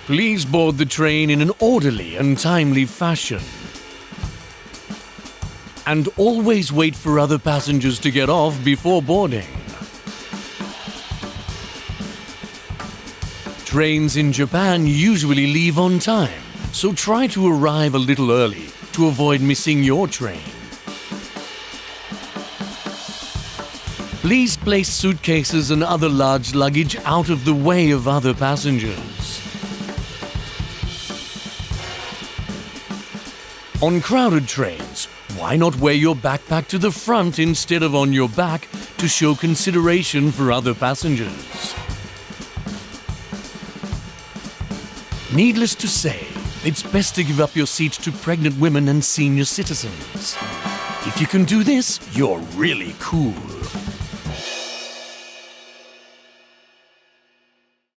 Please board the train in an orderly and timely fashion. And always wait for other passengers to get off before boarding. Trains in Japan usually leave on time, so try to arrive a little early to avoid missing your train. Please place suitcases and other large luggage out of the way of other passengers. On crowded trains, why not wear your backpack to the front instead of on your back to show consideration for other passengers? Needless to say, it's best to give up your seat to pregnant women and senior citizens. If you can do this, you're really cool.